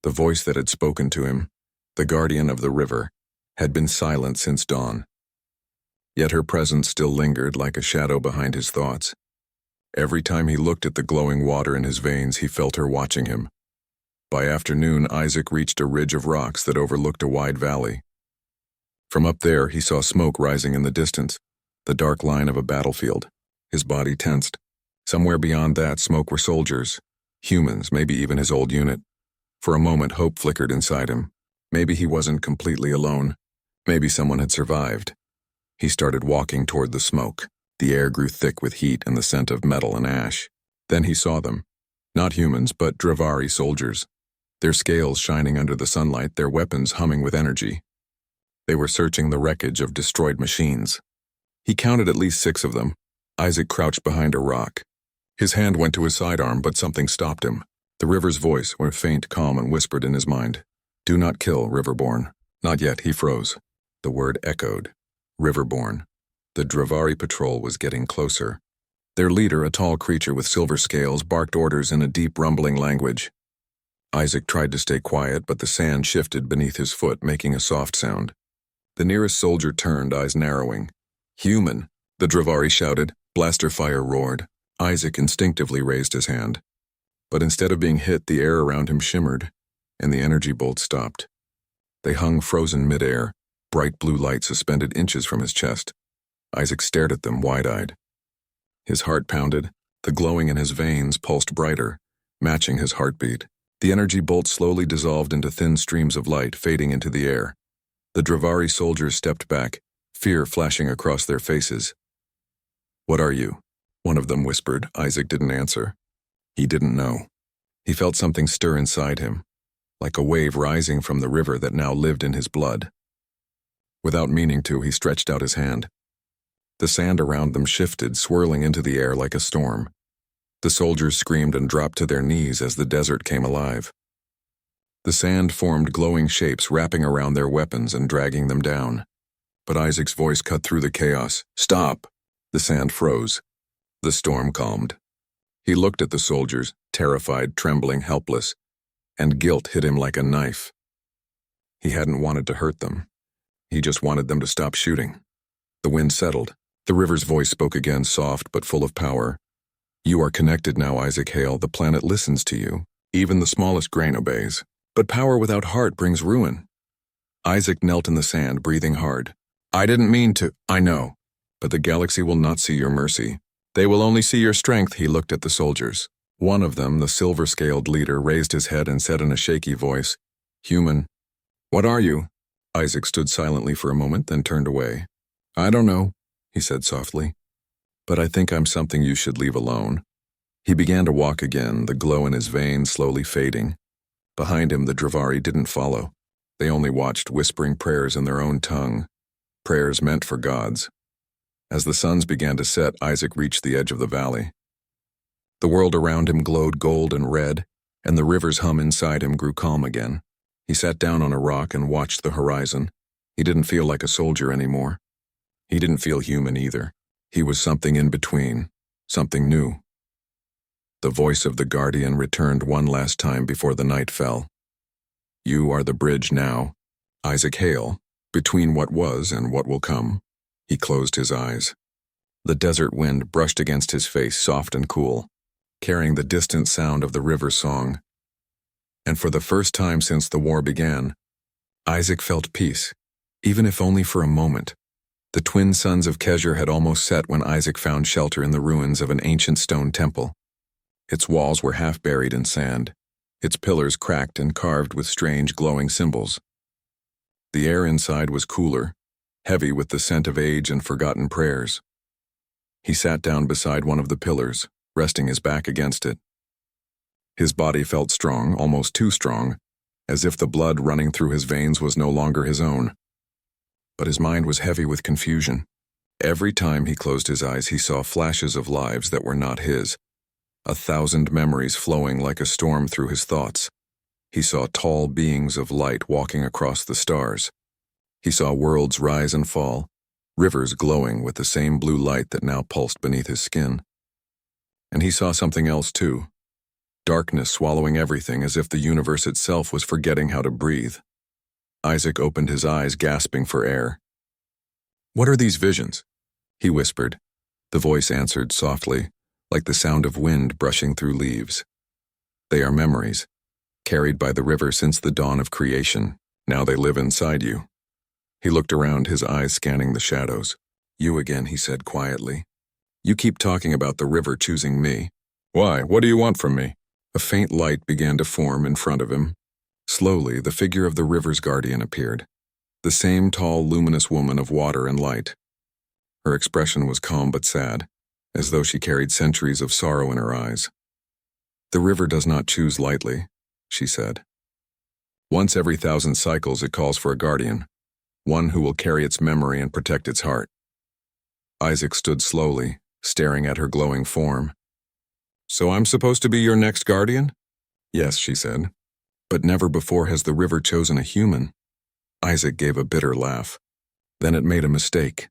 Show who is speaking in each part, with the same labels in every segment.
Speaker 1: The voice that had spoken to him, the guardian of the river, had been silent since dawn. Yet her presence still lingered like a shadow behind his thoughts. Every time he looked at the glowing water in his veins, he felt her watching him. By afternoon, Isaac reached a ridge of rocks that overlooked a wide valley. From up there, he saw smoke rising in the distance, the dark line of a battlefield. His body tensed. Somewhere beyond that smoke were soldiers, humans, maybe even his old unit. For a moment, hope flickered inside him. Maybe he wasn't completely alone. Maybe someone had survived. He started walking toward the smoke. The air grew thick with heat and the scent of metal and ash. Then he saw them. Not humans, but Dravari soldiers. Their scales shining under the sunlight, their weapons humming with energy. They were searching the wreckage of destroyed machines. He counted at least 6 of them. Isaac crouched behind a rock. His hand went to his sidearm, but something stopped him. The river's voice was faint, calm, and whispered in his mind. "Do not kill, Riverborn." Not yet, he froze. The word echoed. Riverborn. The Dravari patrol was getting closer. Their leader, a tall creature with silver scales, barked orders in a deep, rumbling language. Isaac tried to stay quiet, but the sand shifted beneath his foot, making a soft sound. The nearest soldier turned, eyes narrowing. "Human," the Dravari shouted. Blaster fire roared. Isaac instinctively raised his hand. But instead of being hit, the air around him shimmered, and the energy bolt stopped. They hung frozen midair, bright blue light suspended inches from his chest. Isaac stared at them, wide-eyed. His heart pounded. The glowing in his veins pulsed brighter, matching his heartbeat. The energy bolt slowly dissolved into thin streams of light, fading into the air. The Dravari soldiers stepped back, fear flashing across their faces. "What are you?" one of them whispered. Isaac didn't answer. He didn't know. He felt something stir inside him, like a wave rising from the river that now lived in his blood. Without meaning to, he stretched out his hand. The sand around them shifted, swirling into the air like a storm. The soldiers screamed and dropped to their knees as the desert came alive. The sand formed glowing shapes, wrapping around their weapons and dragging them down. But Isaac's voice cut through the chaos. "Stop!" The sand froze. The storm calmed. He looked at the soldiers, terrified, trembling, helpless, and guilt hit him like a knife. He hadn't wanted to hurt them. He just wanted them to stop shooting. The wind settled. The river's voice spoke again, soft but full of power. "You are connected now, Isaac Hale. The planet listens to you. Even the smallest grain obeys. But power without heart brings ruin." Isaac knelt in the sand, breathing hard. "I didn't mean to." "I know. But the galaxy will not see your mercy. They will only see your strength." He looked at the soldiers. One of them, the silver-scaled leader, raised his head and said in a shaky voice, "Human." "What are you?" Isaac stood silently for a moment, then turned away. "I don't know," he said softly. "But I think I'm something you should leave alone." He began to walk again, the glow in his veins slowly fading. Behind him, the Dravari didn't follow. They only watched, whispering prayers in their own tongue, prayers meant for gods. As the suns began to set, Isaac reached the edge of the valley. The world around him glowed gold and red, and the river's hum inside him grew calm again. He sat down on a rock and watched the horizon. He didn't feel like a soldier anymore. He didn't feel human either. He was something in between, something new. The voice of the guardian returned one last time before the night fell. "You are the bridge now, Isaac Hale, between what was and what will come." He closed his eyes. The desert wind brushed against his face, soft and cool, carrying the distant sound of the river's song. And for the first time since the war began, Isaac felt peace, even if only for a moment. The twin suns of Kesher had almost set when Isaac found shelter in the ruins of an ancient stone temple. Its walls were half buried in sand, its pillars cracked and carved with strange glowing symbols. The air inside was cooler, heavy with the scent of age and forgotten prayers. He sat down beside one of the pillars, resting his back against it. His body felt strong, almost too strong, as if the blood running through his veins was no longer his own. But his mind was heavy with confusion. Every time he closed his eyes, he saw flashes of lives that were not his, 1,000 memories flowing like a storm through his thoughts. He saw tall beings of light walking across the stars. He saw worlds rise and fall, rivers glowing with the same blue light that now pulsed beneath his skin. And he saw something else too, darkness swallowing everything as if the universe itself was forgetting how to breathe. Isaac opened his eyes, gasping for air. "What are these visions?" he whispered. The voice answered softly, like the sound of wind brushing through leaves. "They are memories, carried by the river since the dawn of creation. Now they live inside you." He looked around, his eyes scanning the shadows. "You again," he said quietly. "You keep talking about the river choosing me. Why? What do you want from me?" A faint light began to form in front of him. Slowly, the figure of the river's guardian appeared. The same tall, luminous woman of water and light. Her expression was calm but sad, as though she carried centuries of sorrow in her eyes. "The river does not choose lightly," she said. "Once every 1,000 cycles it calls for a guardian, one who will carry its memory and protect its heart." Isaac stood slowly, staring at her glowing form. "So I'm supposed to be your next guardian?" "Yes," she said. "But never before has the river chosen a human." Isaac gave a bitter laugh. "Then it made a mistake."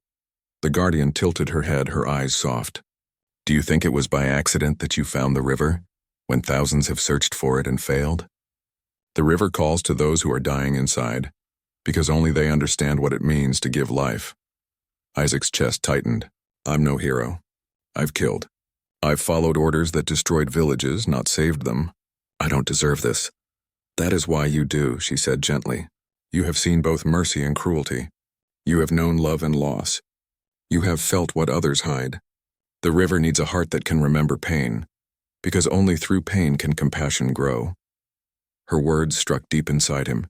Speaker 1: The guardian tilted her head, her eyes soft. "Do you think it was by accident that you found the river, when thousands have searched for it and failed? The river calls to those who are dying inside, because only they understand what it means to give life." Isaac's chest tightened. "I'm no hero. I've killed. I've followed orders that destroyed villages, not saved them. I don't deserve this." "That is why you do," she said gently. "You have seen both mercy and cruelty. You have known love and loss. You have felt what others hide. The river needs a heart that can remember pain, because only through pain can compassion grow." Her words struck deep inside him.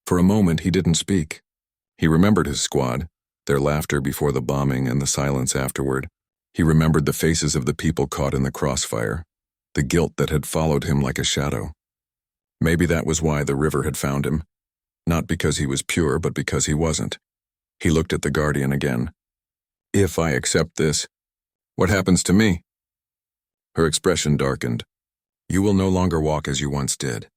Speaker 1: For a moment he didn't speak. He remembered his squad, their laughter before the bombing and the silence afterward. He remembered the faces of the people caught in the crossfire, the guilt that had followed him like a shadow. Maybe that was why the river had found him. Not because he was pure, but because he wasn't. He looked at the guardian again. "If I accept this, what happens to me?" Her expression darkened. "You will no longer walk as you once did.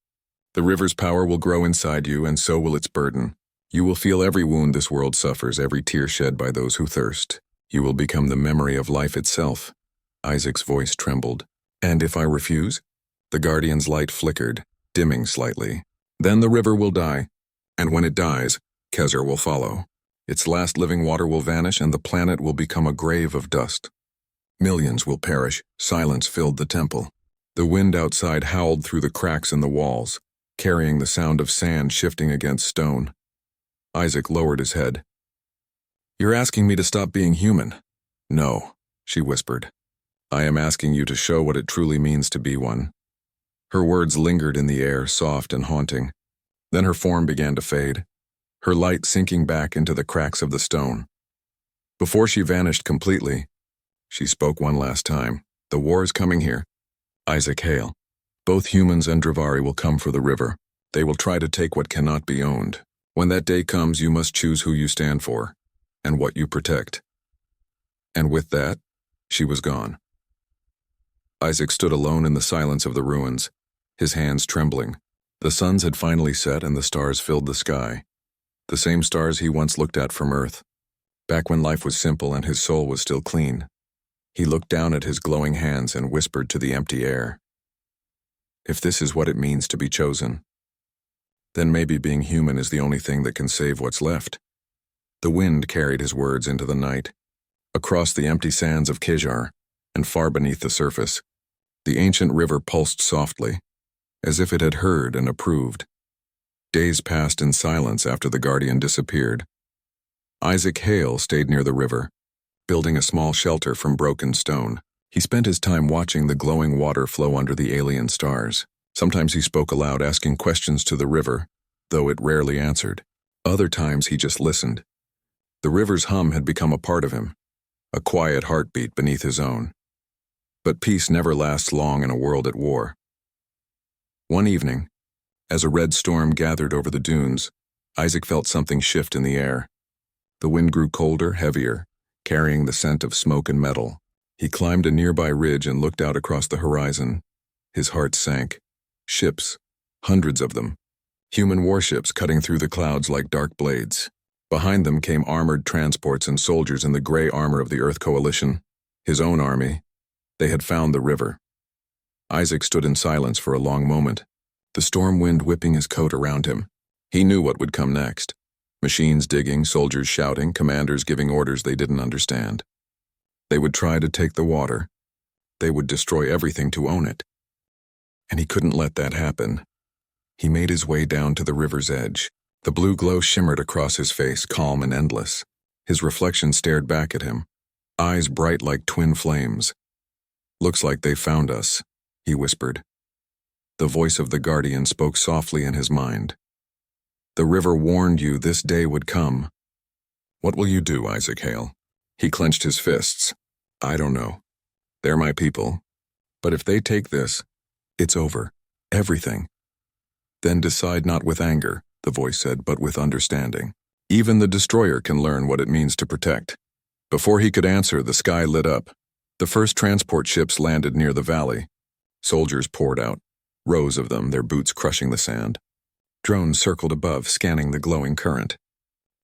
Speaker 1: The river's power will grow inside you, and so will its burden. You will feel every wound this world suffers, every tear shed by those who thirst. You will become the memory of life itself." Isaac's voice trembled. "And if I refuse?" The guardian's light flickered, dimming slightly. "Then the river will die, and when it dies, Kezer will follow. Its last living water will vanish, and the planet will become a grave of dust. Millions will perish." Silence filled the temple. The wind outside howled through the cracks in the walls, carrying the sound of sand shifting against stone. Isaac lowered his head. "You're asking me to stop being human." "No," she whispered. "I am asking you to show what it truly means to be one." Her words lingered in the air, soft and haunting. Then her form began to fade, her light sinking back into the cracks of the stone. Before she vanished completely, she spoke one last time. "The war is coming here. Isaac Hale. Both humans and Dravari will come for the river. They will try to take what cannot be owned. When that day comes, you must choose who you stand for, and what you protect." And with that, she was gone. Isaac stood alone in the silence of the ruins, his hands trembling. The suns had finally set and the stars filled the sky. The same stars he once looked at from Earth, back when life was simple and his soul was still clean. He looked down at his glowing hands and whispered to the empty air. "If this is what it means to be chosen, then maybe being human is the only thing that can save what's left." The wind carried his words into the night, across the empty sands of Kejar, and far beneath the surface. The ancient river pulsed softly, as if it had heard and approved. Days passed in silence after the guardian disappeared. Isaac Hale stayed near the river, building a small shelter from broken stone. He spent his time watching the glowing water flow under the alien stars. Sometimes he spoke aloud, asking questions to the river, though it rarely answered. Other times he just listened. The river's hum had become a part of him, a quiet heartbeat beneath his own. But peace never lasts long in a world at war. One evening, as a red storm gathered over the dunes, Isaac felt something shift in the air. The wind grew colder, heavier, carrying the scent of smoke and metal. He climbed a nearby ridge and looked out across the horizon. His heart sank. Ships, hundreds of them. Human warships cutting through the clouds like dark blades. Behind them came armored transports and soldiers in the gray armor of the Earth Coalition. His own army. They had found the river. Isaac stood in silence for a long moment, the storm wind whipping his coat around him. He knew what would come next. Machines digging, soldiers shouting, commanders giving orders they didn't understand. They would try to take the water. They would destroy everything to own it. And he couldn't let that happen. He made his way down to the river's edge. The blue glow shimmered across his face, calm and endless. His reflection stared back at him, eyes bright like twin flames. "Looks like they found us," he whispered. The voice of the guardian spoke softly in his mind. "The river warned you this day would come." "What will you do, Isaac Hale?" He clenched his fists. "I don't know. They're my people. But if they take this, it's over. Everything." "Then decide not with anger," the voice said, "but with understanding. Even the destroyer can learn what it means to protect." Before he could answer, the sky lit up. The first transport ships landed near the valley. Soldiers poured out, rows of them, their boots crushing the sand. Drones circled above, scanning the glowing current.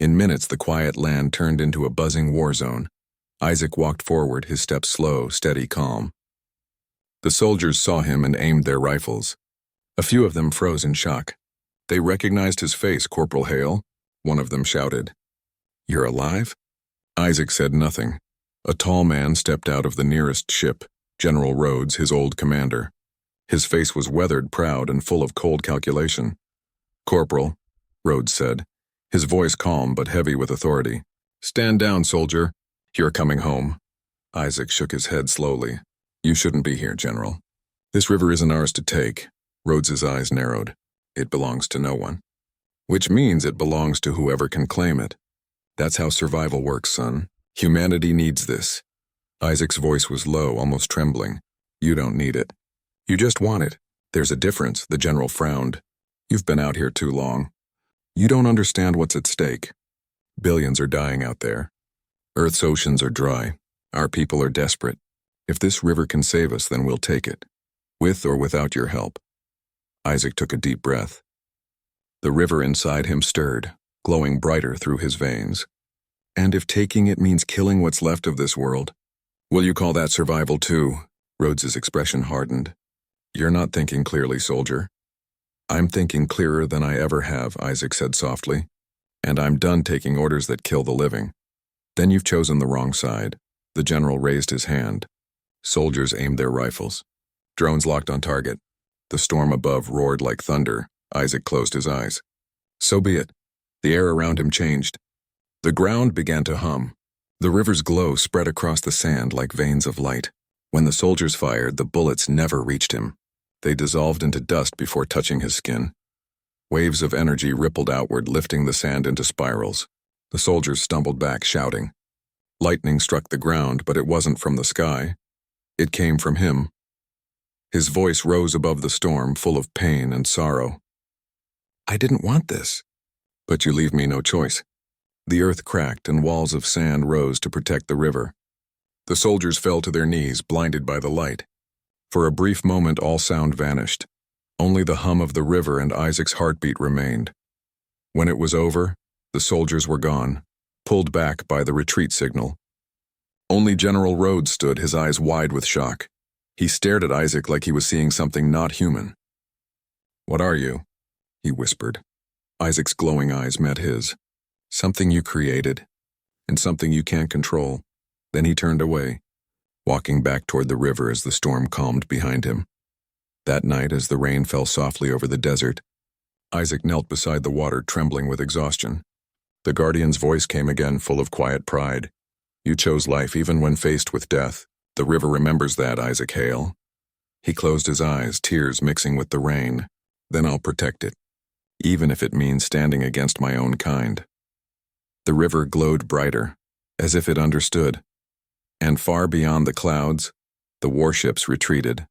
Speaker 1: In minutes, the quiet land turned into a buzzing war zone. Isaac walked forward, his steps slow, steady, calm. The soldiers saw him and aimed their rifles. A few of them froze in shock. They recognized his face. "Corporal Hale," one of them shouted. "You're alive?" Isaac said nothing. A tall man stepped out of the nearest ship, General Rhodes, his old commander. His face was weathered, proud, and full of cold calculation. "Corporal," Rhodes said, his voice calm but heavy with authority. "Stand down, soldier. You're coming home." Isaac shook his head slowly. "You shouldn't be here, General. This river isn't ours to take." Rhodes's eyes narrowed. "It belongs to no one." "Which means it belongs to whoever can claim it. That's how survival works, son. Humanity needs this." Isaac's voice was low, almost trembling. "You don't need it. You just want it. There's a difference," the general frowned. "You've been out here too long. You don't understand what's at stake. Billions are dying out there. Earth's oceans are dry. Our people are desperate. If this river can save us, then we'll take it, with or without your help." Isaac took a deep breath. The river inside him stirred, glowing brighter through his veins. "And if taking it means killing what's left of this world, will you call that survival too?" Rhodes's expression hardened. "You're not thinking clearly, soldier." "I'm thinking clearer than I ever have," Isaac said softly. "And I'm done taking orders that kill the living." "Then you've chosen the wrong side." The general raised his hand. Soldiers aimed their rifles. Drones locked on target. The storm above roared like thunder. Isaac closed his eyes. So be it. The air around him changed. The ground began to hum. The river's glow spread across the sand like veins of light. When the soldiers fired, the bullets never reached him. They dissolved into dust before touching his skin. Waves of energy rippled outward, lifting the sand into spirals. The soldiers stumbled back, shouting. Lightning struck the ground, but it wasn't from the sky. It came from him. His voice rose above the storm, full of pain and sorrow. "I didn't want this." "But you leave me no choice." The earth cracked and walls of sand rose to protect the river. The soldiers fell to their knees, blinded by the light. For a brief moment, all sound vanished. Only the hum of the river and Isaac's heartbeat remained. When it was over, the soldiers were gone, pulled back by the retreat signal. Only General Rhodes stood, his eyes wide with shock. He stared at Isaac like he was seeing something not human. "What are you?" he whispered. Isaac's glowing eyes met his. "Something you created, and something you can't control." Then he turned away, walking back toward the river as the storm calmed behind him. That night, as the rain fell softly over the desert, Isaac knelt beside the water, trembling with exhaustion. The guardian's voice came again, full of quiet pride. "You chose life even when faced with death. The river remembers that, Isaac Hale." He closed his eyes, tears mixing with the rain. "Then I'll protect it, even if it means standing against my own kind." The river glowed brighter, as if it understood. And far beyond the clouds, the warships retreated,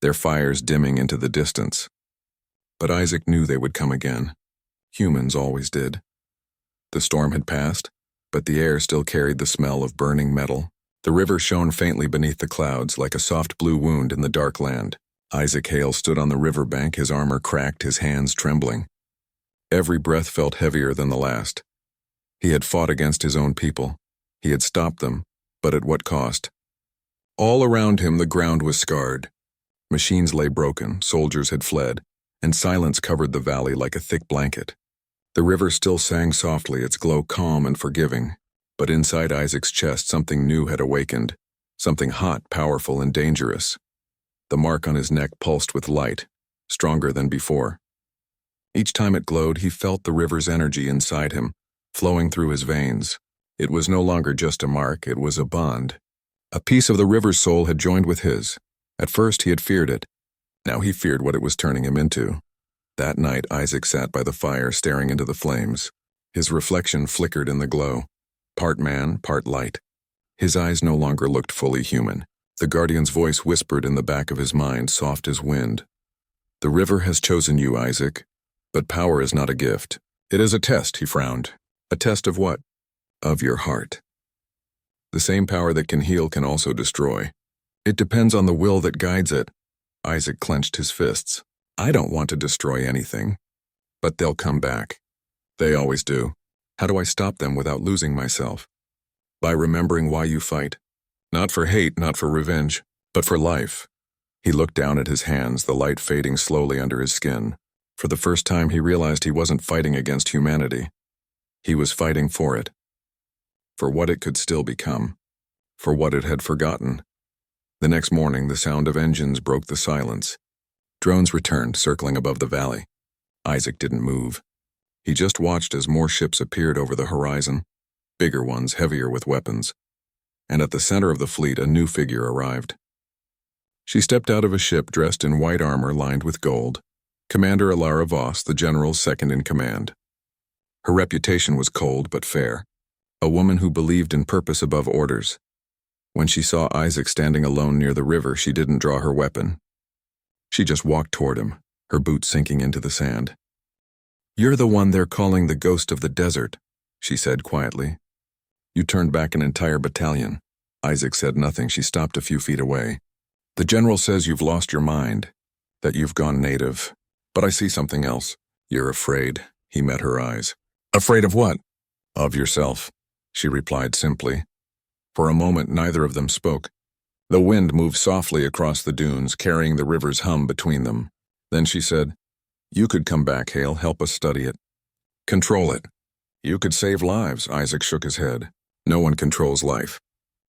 Speaker 1: their fires dimming into the distance. But Isaac knew they would come again. Humans always did. The storm had passed, but the air still carried the smell of burning metal. The river shone faintly beneath the clouds, like a soft blue wound in the dark land. Isaac Hale stood on the riverbank, his armor cracked, his hands trembling. Every breath felt heavier than the last. He had fought against his own people. He had stopped them, but at what cost? All around him the ground was scarred. Machines lay broken, soldiers had fled, and silence covered the valley like a thick blanket. The river still sang softly, its glow calm and forgiving, but inside Isaac's chest something new had awakened, something hot, powerful, and dangerous. The mark on his neck pulsed with light, stronger than before. Each time it glowed, he felt the river's energy inside him, flowing through his veins. It was no longer just a mark, it was a bond. A piece of the river's soul had joined with his. At first he had feared it. Now he feared what it was turning him into. That night, Isaac sat by the fire, staring into the flames. His reflection flickered in the glow, part man, part light. His eyes no longer looked fully human. The guardian's voice whispered in the back of his mind, soft as wind. "The river has chosen you, Isaac, but power is not a gift. It is a test," he frowned. "A test of what?" "Of your heart. The same power that can heal can also destroy. It depends on the will that guides it." Isaac clenched his fists. "I don't want to destroy anything. But they'll come back. They always do. How do I stop them without losing myself?" "By remembering why you fight. Not for hate, not for revenge, but for life." He looked down at his hands, the light fading slowly under his skin. For the first time he realized he wasn't fighting against humanity. He was fighting for it. For what it could still become. For what it had forgotten. The next morning, the sound of engines broke the silence. Drones returned, circling above the valley. Isaac didn't move. He just watched as more ships appeared over the horizon, bigger ones, heavier with weapons. And at the center of the fleet, a new figure arrived. She stepped out of a ship dressed in white armor lined with gold. Commander Alara Voss, the general's second in command. Her reputation was cold but fair. A woman who believed in purpose above orders. When she saw Isaac standing alone near the river, she didn't draw her weapon. She just walked toward him, her boots sinking into the sand. "You're the one they're calling the ghost of the desert," she said quietly. "You turned back an entire battalion." Isaac said nothing. She stopped a few feet away. "The general says you've lost your mind, that you've gone native. But I see something else. You're afraid." He met her eyes. "Afraid of what?" "Of yourself," she replied simply. For a moment, neither of them spoke. The wind moved softly across the dunes, carrying the river's hum between them. Then she said, "You could come back, Hale, help us study it. Control it. You could save lives." Isaac shook his head. "No one controls life.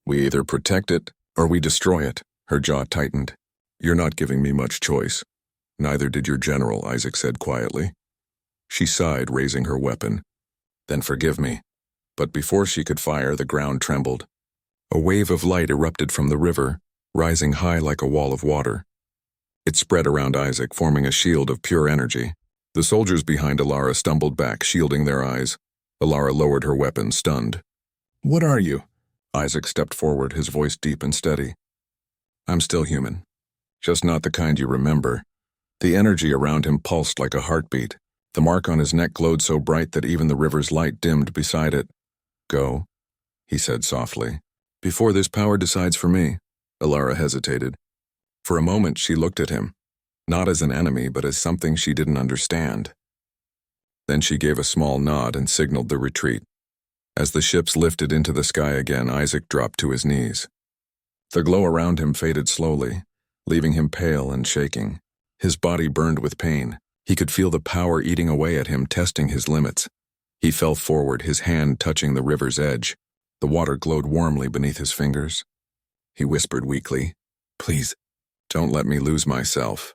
Speaker 1: We either protect it or we destroy it." Her jaw tightened. "You're not giving me much choice." "Neither did your general," Isaac said quietly. She sighed, raising her weapon. "Then forgive me." But before she could fire, the ground trembled. A wave of light erupted from the river, rising high like a wall of water. It spread around Isaac, forming a shield of pure energy. The soldiers behind Alara stumbled back, shielding their eyes. Alara lowered her weapon, stunned. "What are you?" Isaac stepped forward, his voice deep and steady. "I'm still human. Just not the kind you remember." The energy around him pulsed like a heartbeat. The mark on his neck glowed so bright that even the river's light dimmed beside it. "Go," he said softly. "Before this power decides for me." Alara hesitated. For a moment she looked at him, not as an enemy but as something she didn't understand. Then she gave a small nod and signaled the retreat. As the ships lifted into the sky again, Isaac dropped to his knees. The glow around him faded slowly, leaving him pale and shaking. His body burned with pain. He could feel the power eating away at him, testing his limits. He fell forward, his hand touching the river's edge. The water glowed warmly beneath his fingers. He whispered weakly, "Please, don't let me lose myself."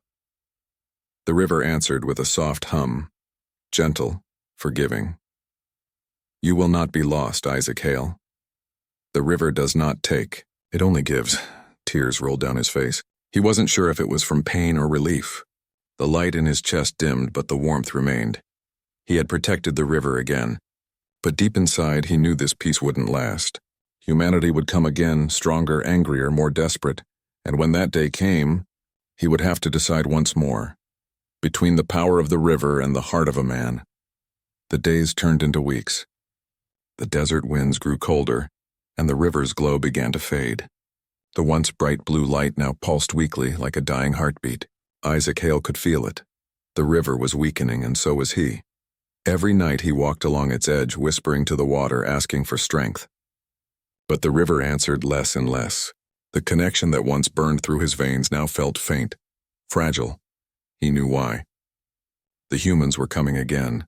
Speaker 1: The river answered with a soft hum, gentle, forgiving. "You will not be lost, Isaac Hale. The river does not take, it only gives." Tears rolled down his face. He wasn't sure if it was from pain or relief. The light in his chest dimmed, but the warmth remained. He had protected the river again. But deep inside, he knew this peace wouldn't last. Humanity would come again, stronger, angrier, more desperate. And when that day came, he would have to decide once more. Between the power of the river and the heart of a man. The days turned into weeks. The desert winds grew colder, and the river's glow began to fade. The once bright blue light now pulsed weakly like a dying heartbeat. Isaac Hale could feel it. The river was weakening, and so was he. Every night he walked along its edge, whispering to the water, asking for strength. But the river answered less and less. The connection that once burned through his veins now felt faint, Fragile. He knew why. The humans were coming again.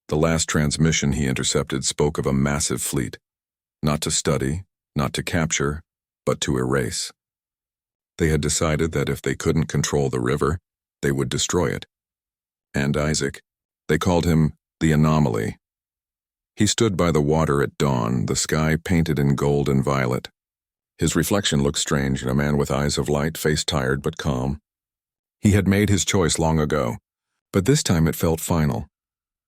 Speaker 1: The last transmission he intercepted spoke of a massive fleet. Not to study, not to capture, but to erase. They had decided that if they couldn't control the river, they would destroy it. And Isaac, they called him the Anomaly. He stood by the water at dawn, the sky painted in gold and violet. His reflection looked strange, a man with eyes of light, face tired but calm. He had made his choice long ago, but this time it felt final.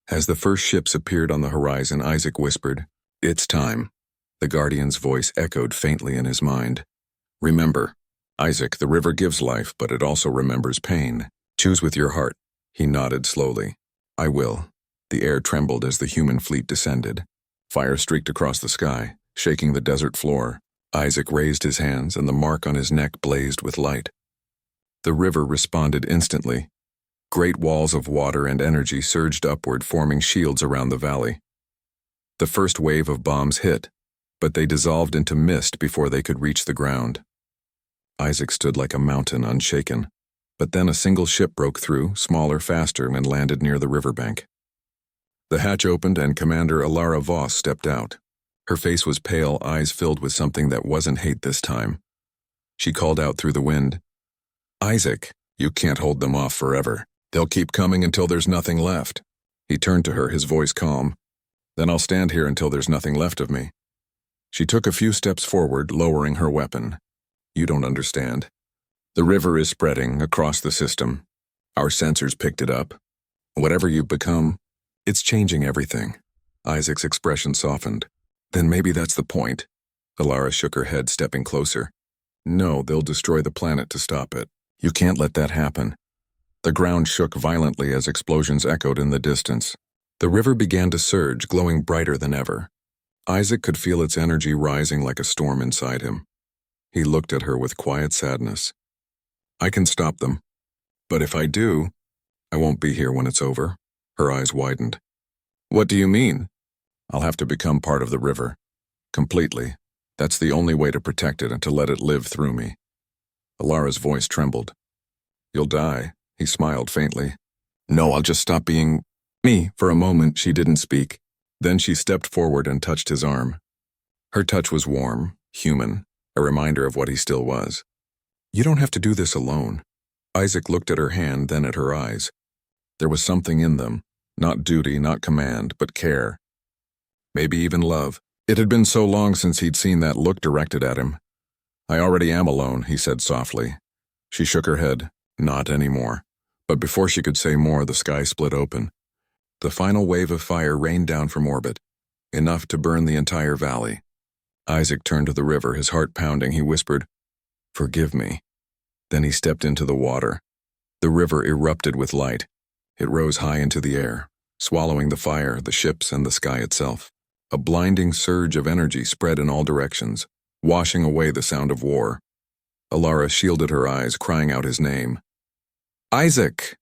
Speaker 1: As the first ships appeared on the horizon, Isaac whispered, "It's time." The Guardian's voice echoed faintly in his mind. "Remember, Isaac, the river gives life, but it also remembers pain. Choose with your heart." He nodded slowly. "I will." The air trembled as the human fleet descended. Fire streaked across the sky, shaking the desert floor. Isaac raised his hands, and the mark on his neck blazed with light. The river responded instantly. Great walls of water and energy surged upward, forming shields around the valley. The first wave of bombs hit, but they dissolved into mist before they could reach the ground. Isaac stood like a mountain, unshaken. But then a single ship broke through, smaller, faster, and landed near the riverbank. The hatch opened and Commander Alara Voss stepped out. Her face was pale, eyes filled with something that wasn't hate this time. She called out through the wind, "Isaac, you can't hold them off forever. They'll keep coming until there's nothing left." He turned to her, his voice calm. "Then I'll stand here until there's nothing left of me." She took a few steps forward, lowering her weapon. "You don't understand. The river is spreading across the system. Our sensors picked it up. Whatever you've become, it's changing everything." Isaac's expression softened. "Then maybe that's the point." Alara shook her head, stepping closer. "No, they'll destroy the planet to stop it. You can't let that happen." The ground shook violently as explosions echoed in the distance. The river began to surge, glowing brighter than ever. Isaac could feel its energy rising like a storm inside him. He looked at her with quiet sadness. "I can stop them. But if I do, I won't be here when it's over." Her eyes widened. "What do you mean?" "I'll have to become part of the river. Completely. That's the only way to protect it and to let it live through me." Alara's voice trembled. "You'll die," he smiled faintly. "No, I'll just stop being me." For a moment, she didn't speak. Then she stepped forward and touched his arm. Her touch was warm, human, a reminder of what he still was. "You don't have to do this alone." Isaac looked at her hand, then at her eyes. There was something in them, not duty, not command, but care. Maybe even love. It had been so long since he'd seen that look directed at him. "I already am alone," he said softly. She shook her head. "Not anymore." But before she could say more, the sky split open. The final wave of fire rained down from orbit, enough to burn the entire valley. Isaac turned to the river, his heart pounding. He whispered, "Forgive me." Then he stepped into the water. The river erupted with light. It rose high into the air, swallowing the fire, the ships, and the sky itself. A blinding surge of energy spread in all directions, washing away the sound of war. Alara shielded her eyes, crying out his name. "Isaac!"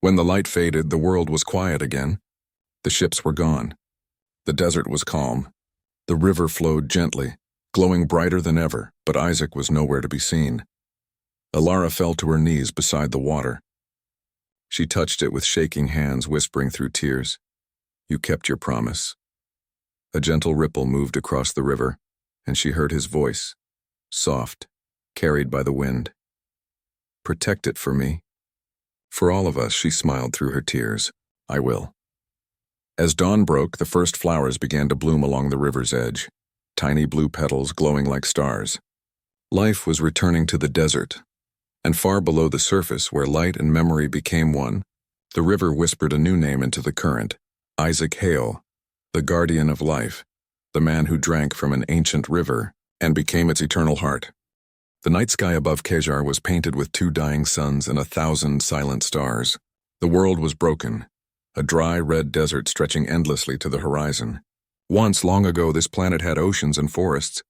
Speaker 1: When the light faded, the world was quiet again. The ships were gone. The desert was calm. The river flowed gently, glowing brighter than ever, but Isaac was nowhere to be seen. Alara fell to her knees beside the water. She touched it with shaking hands, whispering through tears, "You kept your promise." A gentle ripple moved across the river, and she heard his voice, soft, carried by the wind. "Protect it for me." "For all of us," she smiled through her tears. "I will." As dawn broke, the first flowers began to bloom along the river's edge, tiny blue petals glowing like stars. Life was returning to the desert, and far below the surface, where light and memory became one, the river whispered a new name into the current, Isaac Hale, the guardian of life, the man who drank from an ancient river and became its eternal heart. The night sky above Kejar was painted with 2 dying suns and 1,000 silent stars. The world was broken, a dry red desert stretching endlessly to the horizon. Once, long ago, this planet had oceans and forests.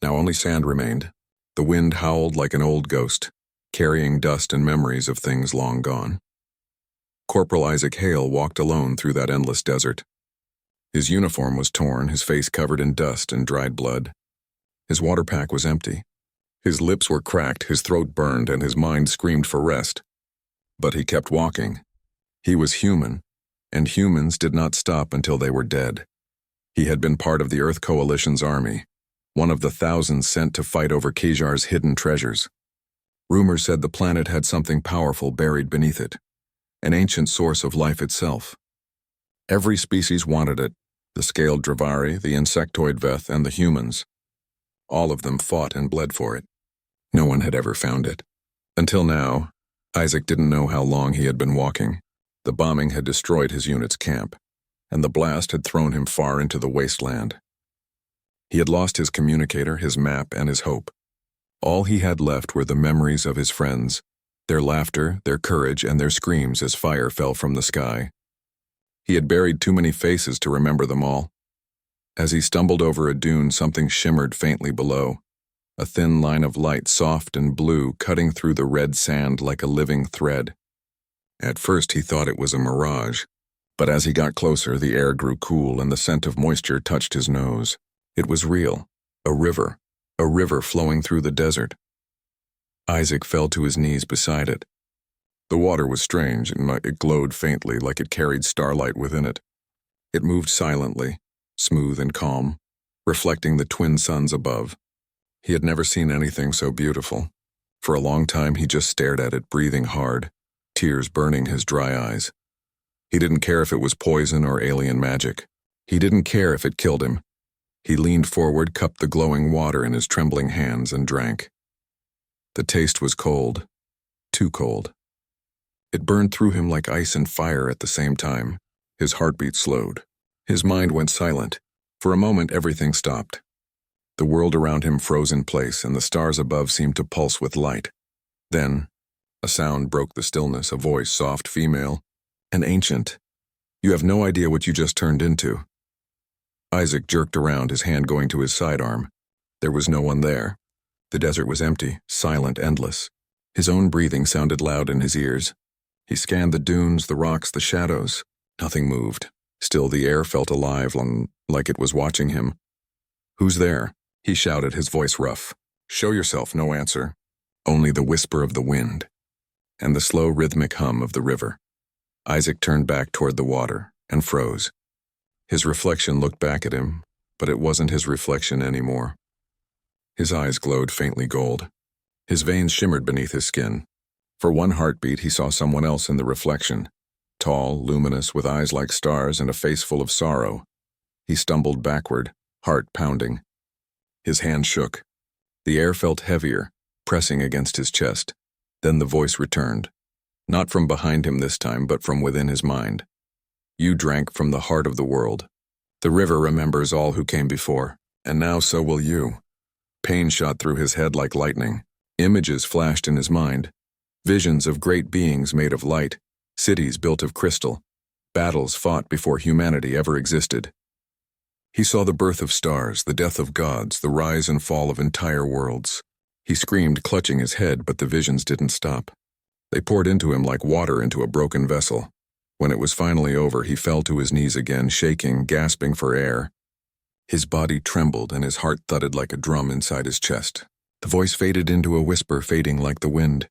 Speaker 1: Now only sand remained. The wind howled like an old ghost, carrying dust and memories of things long gone. Corporal Isaac Hale walked alone through that endless desert. His uniform was torn, his face covered in dust and dried blood. His water pack was empty. His lips were cracked, his throat burned, and his mind screamed for rest. But he kept walking. He was human, and humans did not stop until they were dead. He had been part of the Earth Coalition's army, one of the thousands sent to fight over Kejar's hidden treasures. Rumors said the planet had something powerful buried beneath it, an ancient source of life itself. Every species wanted it, the scaled Dravari, the insectoid Veth, and the humans. All of them fought and bled for it. No one had ever found it. Until now, Isaac didn't know how long he had been walking. The bombing had destroyed his unit's camp, and the blast had thrown him far into the wasteland. He had lost his communicator, his map, and his hope. All he had left were the memories of his friends, their laughter, their courage, and their screams as fire fell from the sky. He had buried too many faces to remember them all. As he stumbled over a dune, something shimmered faintly below. A thin line of light, soft and blue, cutting through the red sand like a living thread. At first he thought it was a mirage, but as he got closer, the air grew cool and the scent of moisture touched his nose. It was real, a river flowing through the desert. Isaac fell to his knees beside it. The water was strange, and it glowed faintly like it carried starlight within it. It moved silently, smooth and calm, reflecting the twin suns above. He had never seen anything so beautiful. For a long time he just stared at it, breathing hard, tears burning his dry eyes. He didn't care if it was poison or alien magic. He didn't care if it killed him. He leaned forward, cupped the glowing water in his trembling hands, and drank. The taste was cold, too cold. It burned through him like ice and fire at the same time. His heartbeat slowed. His mind went silent. For a moment, everything stopped. The world around him froze in place, and the stars above seemed to pulse with light. Then, a sound broke the stillness, a voice, soft, female, and ancient. "You have no idea what you just turned into." Isaac jerked around, his hand going to his sidearm. There was no one there. The desert was empty, silent, endless. His own breathing sounded loud in his ears. He scanned the dunes, the rocks, the shadows. Nothing moved. Still, the air felt alive, like it was watching him. "Who's there?" he shouted, his voice rough. "Show yourself." No answer. Only the whisper of the wind, and the slow rhythmic hum of the river. Isaac turned back toward the water, and froze. His reflection looked back at him, but it wasn't his reflection anymore. His eyes glowed faintly gold. His veins shimmered beneath his skin. For one heartbeat, he saw someone else in the reflection. Tall, luminous, with eyes like stars and a face full of sorrow. He stumbled backward, heart pounding. His hand shook. The air felt heavier, pressing against his chest. Then the voice returned. Not from behind him this time, but from within his mind. "You drank from the heart of the world. The river remembers all who came before, and now so will you." Pain shot through his head like lightning. Images flashed in his mind. Visions of great beings made of light, cities built of crystal, battles fought before humanity ever existed. He saw the birth of stars, the death of gods, the rise and fall of entire worlds. He screamed, clutching his head, but the visions didn't stop. They poured into him like water into a broken vessel. When it was finally over, he fell to his knees again, shaking, gasping for air. His body trembled and his heart thudded like a drum inside his chest. The voice faded into a whisper, fading like the wind.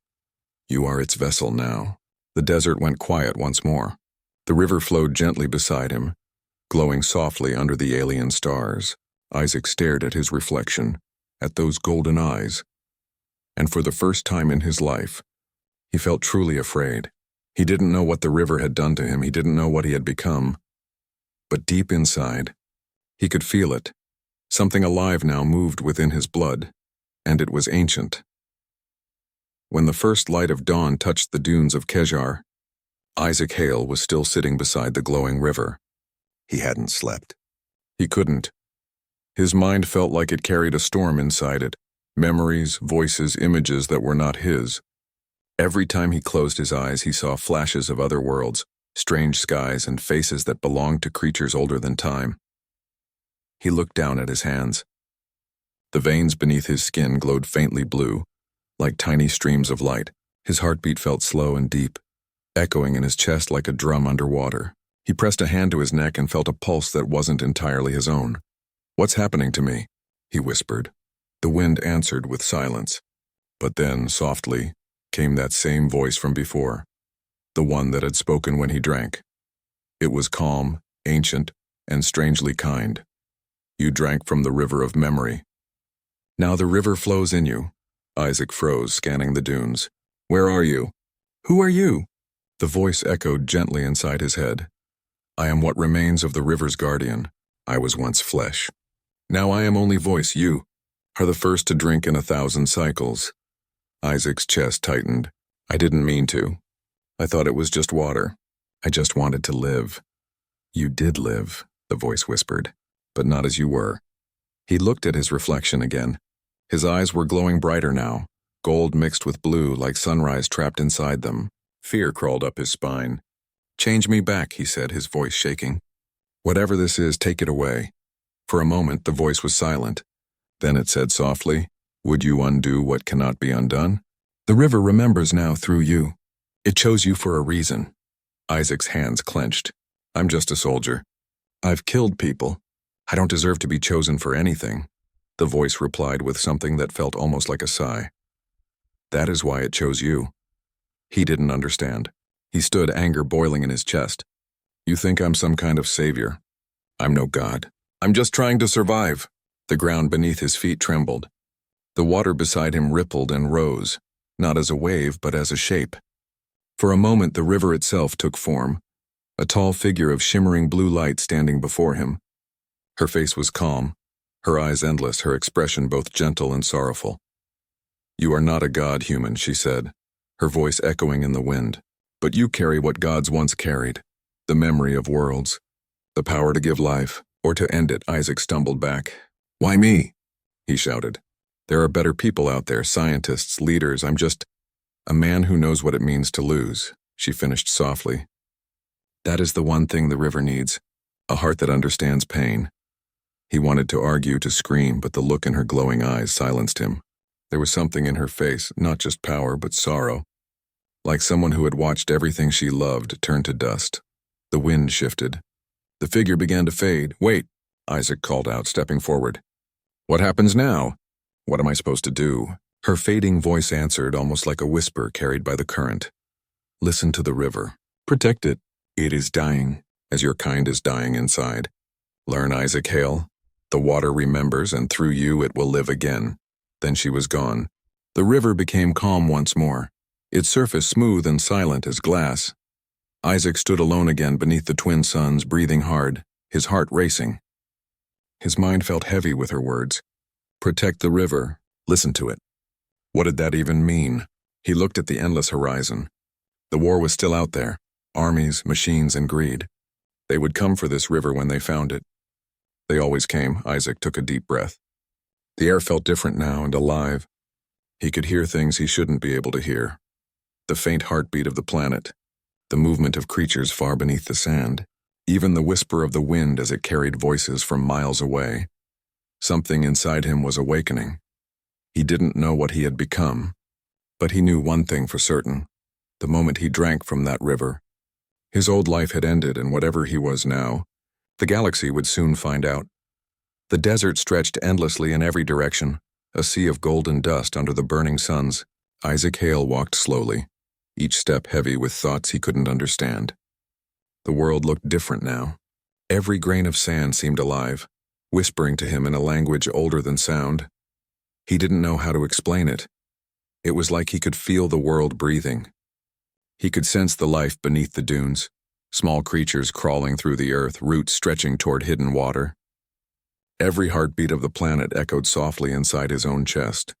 Speaker 1: "You are its vessel now." The desert went quiet once more. The river flowed gently beside him, glowing softly under the alien stars. Isaac stared at his reflection, at those golden eyes. And for the first time in his life, he felt truly afraid. He didn't know what the river had done to him. He didn't know what he had become. But deep inside, he could feel it. Something alive now moved within his blood, and it was ancient. When the first light of dawn touched the dunes of Kejar, Isaac Hale was still sitting beside the glowing river. He hadn't slept. He couldn't. His mind felt like it carried a storm inside it, memories, voices, images that were not his. Every time he closed his eyes, he saw flashes of other worlds, strange skies, and faces that belonged to creatures older than time. He looked down at his hands. The veins beneath his skin glowed faintly blue, like tiny streams of light. His heartbeat felt slow and deep, echoing in his chest like a drum underwater. He pressed a hand to his neck and felt a pulse that wasn't entirely his own. "What's happening to me?" he whispered. The wind answered with silence. But then, softly, came that same voice from before, the one that had spoken when he drank. It was calm, ancient, and strangely kind. You drank from the river of memory. Now the river flows in you. Isaac froze, scanning the dunes. Where are you? Who are you? The voice echoed gently inside his head. I am what remains of the river's guardian. I was once flesh. Now I am only voice. You are the first to drink in 1,000 cycles. Isaac's chest tightened. I didn't mean to. I thought it was just water. I just wanted to live. You did live, the voice whispered, but not as you were. He looked at his reflection again. His eyes were glowing brighter now, gold mixed with blue like sunrise trapped inside them. Fear crawled up his spine. Change me back, he said, his voice shaking. Whatever this is, take it away. For a moment, the voice was silent. Then it said softly, would you undo what cannot be undone? The river remembers now through you. It chose you for a reason. Isaac's hands clenched. I'm just a soldier. I've killed people. I don't deserve to be chosen for anything. The voice replied with something that felt almost like a sigh. That is why it chose you. He didn't understand. He stood, anger boiling in his chest. You think I'm some kind of savior. I'm no god. I'm just trying to survive. The ground beneath his feet trembled. The water beside him rippled and rose, not as a wave, but as a shape. For a moment, the river itself took form, a tall figure of shimmering blue light standing before him. Her face was calm, her eyes endless, her expression both gentle and sorrowful. You are not a god, human, she said, her voice echoing in the wind. But you carry what gods once carried, the memory of worlds, the power to give life, or to end it. Isaac stumbled back. Why me? He shouted. There are better people out there, scientists, leaders. I'm just a man who knows what it means to lose, she finished softly. That is the one thing the river needs, a heart that understands pain. He wanted to argue, to scream, but the look in her glowing eyes silenced him. There was something in her face, not just power, but sorrow. Like someone who had watched everything she loved turn to dust. The wind shifted. The figure began to fade. Wait, Isaac called out, stepping forward. What happens now? What am I supposed to do? Her fading voice answered, almost like a whisper carried by the current. Listen to the river. Protect it. It is dying, as your kind is dying inside. Learn, Isaac Hale. The water remembers, and through you it will live again. Then she was gone. The river became calm once more, its surface smooth and silent as glass. Isaac stood alone again beneath the twin suns, breathing hard, his heart racing. His mind felt heavy with her words. Protect the river. Listen to it. What did that even mean? He looked at the endless horizon. The war was still out there. Armies, machines, and greed. They would come for this river when they found it. They always came. Isaac took a deep breath. The air felt different now and alive. He could hear things he shouldn't be able to hear. The faint heartbeat of the planet, the movement of creatures far beneath the sand, even the whisper of the wind as it carried voices from miles away. Something inside him was awakening. He didn't know what he had become, but he knew one thing for certain. The moment he drank from that river, his old life had ended, and whatever he was now, the galaxy would soon find out. The desert stretched endlessly in every direction, a sea of golden dust under the burning suns. Isaac Hale walked slowly, each step heavy with thoughts he couldn't understand. The world looked different now. Every grain of sand seemed alive, whispering to him in a language older than sound. He didn't know how to explain it. It was like he could feel the world breathing. He could sense the life beneath the dunes, small creatures crawling through the earth, roots stretching toward hidden water. Every heartbeat of the planet echoed softly inside his own chest.